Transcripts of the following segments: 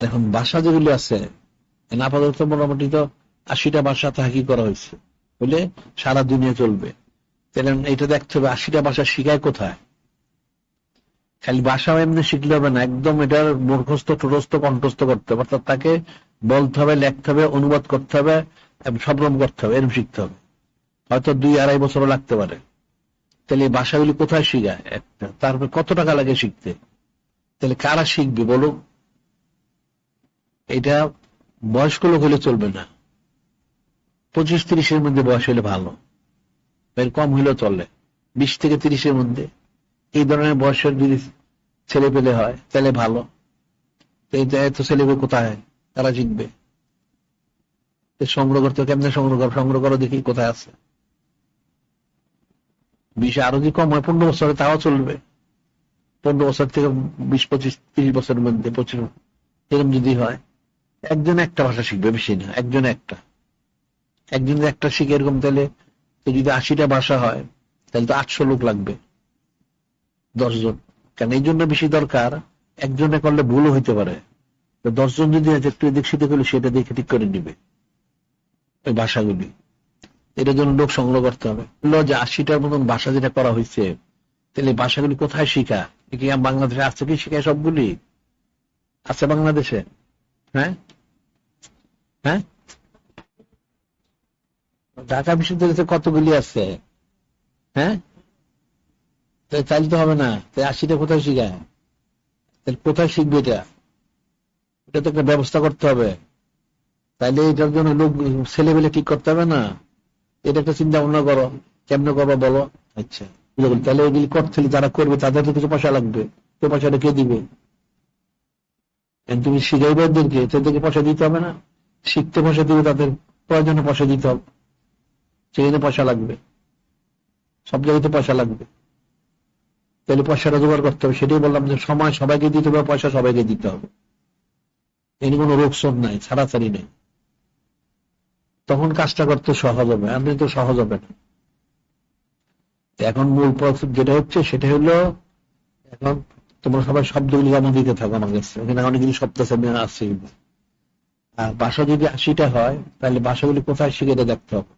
এখন ভাষা যেগুলি আছে আপাতত মোটামুটি তো 80টা ভাষা তাহাকি করা হয়েছে বলে সারা দুনিয়া চলবে। তাহলে এটা দেখতে হবে 80টা ভাষা শিখায় কোথায়। খালি ভাষাও এমনি শিখলে হবে না, একদম এটার মুখস্থ ঠোঁটস্থ কণ্ঠস্থ করতে হবে, অর্থাৎ তাকে বলতে হবে, লিখতে হবে, অনুবাদ করতে হবে, সব রকম করতে হবে, এরকম শিখতে হবে। হয়তো 2-2.5 বছরও লাগতে পারে। তাহলে এই ভাষাগুলি কোথায় শিখায় একটা, তারপরে কত টাকা লাগে শিখতে? তাহলে কারা শিখবে বলো? এটা বয়স্ক লোক হলে চলবে না, 25-30-এর মধ্যে বয়স হলে ভালো, এর কম হইলেও চলে। 20 থেকে 30-এর মধ্যে এই ধরনের বয়সের যদি ছেলে পেলে হয় তাহলে ভালো। এত ছেলে পেলে কোথায় তারা শিখবে? সংগ্রহ করতে কেমনে সংগ্রহ করো দেখি কোথায় আছে। 20 আরো যদি কম হয় 15 বছরে তাও চলবে। 15 বছর থেকে 20-25-30 বছরের মধ্যে 25 এরকম যদি হয়, একজন একটা ভাষা শিখবে, বেশি না, একজন একটা শিখে এরকম। তাহলে যদি 80টা ভাষা হয় তাহলে তো 800 লোক লাগবে, 10 জন। কারণ এই জন্য বেশি দরকার, একজনে করলে ভুলও হইতে পারে। 10 জন যদি একটু এদিক সেদিক হলে সেটা দেখে ঠিক করে নিবে ওই ভাষাগুলি। এটার জন্য লোক সংগ্রহ করতে হবে। যে 80টার মতন ভাষা যেটা করা হয়েছে, তাহলে ভাষাগুলি কোথায় শিখা? কি বাংলাদেশে আছে কি শিখায়? সবগুলি আছে বাংলাদেশে? হ্যাঁ হ্যাঁ, ঢাকা বিশ্ববিদ্যালয়ে কতগুলি আছে? হ্যাঁ, চাইলে তো হবে না। 80টা কোথায় শিখায়? তাহলে কোথায় শিখবে এটা? এটা তো একটা ব্যবস্থা করতে হবে। তাইলে এটার জন্য লোক ছেলেবেলে ঠিক করতে হবে না? এটা একটা চিন্তা ভাবনা করো, কেমনে করবো বলো। আচ্ছা, তাহলে ওইগুলি করতে যারা করবে তাদের তো কিছু পয়সা লাগবে, তো পয়সাটা কে দিবে? তুমি শিখাইবে ওদেরকে, তাদেরকে পয়সা দিতে হবে না? শিখতে পয়সা দিবে, তাদের প্রয়োজনে পয়সা দিতে হবে, সেখানে পয়সা লাগবে, সব জায়গাতে পয়সা লাগবে। তাহলে পয়সাটা জোগাড় করতে হবে। সেটাই বললাম যে সময় সবাইকে দিতে হবে, পয়সা সবাইকে দিতে হবে। এর কোনো রোকসোক নাই, ছাড়াছাড়ি নেই। তখন কাজটা করতে সহজ হবে, আপনি তো সহজ হবে না। এখন মূল যেটা হচ্ছে সেটা হলো, এখন তোমরা সবাই শব্দগুলি জমা দিতে থাকো আমার কাছে, এখানে অনেকগুলি শব্দ আছে। আর ভাষা যদি 80টা হয় তাহলে ভাষাগুলি কোথায় শিখে এটা দেখতে হবে,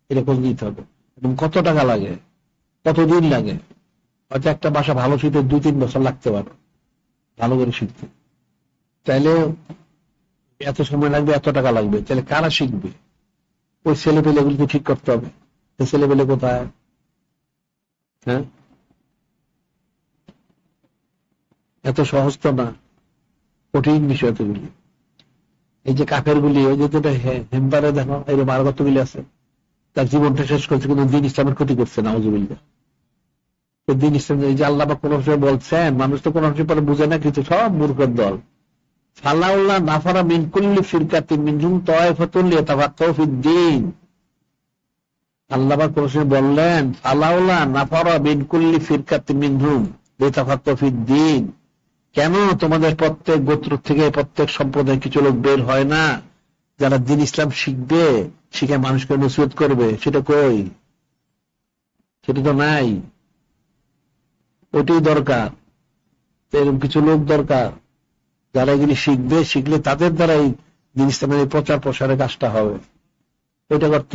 এটা খোঁজ দিতে হবে। এবং কত টাকা লাগে, কতদিন লাগে? হয়তো একটা ভাষা ভালো শিখতে 2-3 বছর লাগতে পারে, ভালো করে শিখতে। তাইলে এত সময় লাগবে, এত টাকা লাগবে, তাহলে কারা শিখবে? ওই ছেলে পেলে এগুলিকে ঠিক করতে হবে। ছেলে পেলে কোথায়? হ্যাঁ, এত সহজ তো না, কঠিন বিষয় এতগুলি। এই যে কাফের গুলি, ওই যে হেম্পারে দেখো, এরকম আর কতগুলি আছে, তার জীবনটা শেষ করছে কিন্তু দিন ইসলামের ক্ষতি করছে না। আউযুবিল্লাহ। দিন ইসলাম, এই যে আল্লাহ কোন সময় বলছেন, মানুষ তো কোন সময় পরে বুঝে না কিছু, সব মূর্খের দল। ফালাউলা নাফারা মিন কুল্লি ফিরকাতিন মিনহুম তায়ফাতুন লিয়াতাফাক্কাহু ফিদ-দীন। আল্লাহ কোন সময় বললেন ফালাউলা নাফারা মিন কুল্লি ফিরকাতিন মিনহুম লিয়াতাফাক্কাহু ফিদ-দীন। কেন তোমাদের প্রত্যেক গোত্র থেকে, প্রত্যেক সম্প্রদায় কিছু লোক বের হয় না যারা দিন ইসলাম শিখবে, শিখে মানুষকে নসিহত করবে? সেটা কই? সেটা তো নাই। ওইটাই দরকার। এরকম কিছু লোক দরকার যারা এগুলি শিখবে, শিখলে তাদের দ্বারাই দিন ইসলামের প্রচার প্রসারের কাজটা হবে। ওইটা করতে হবে।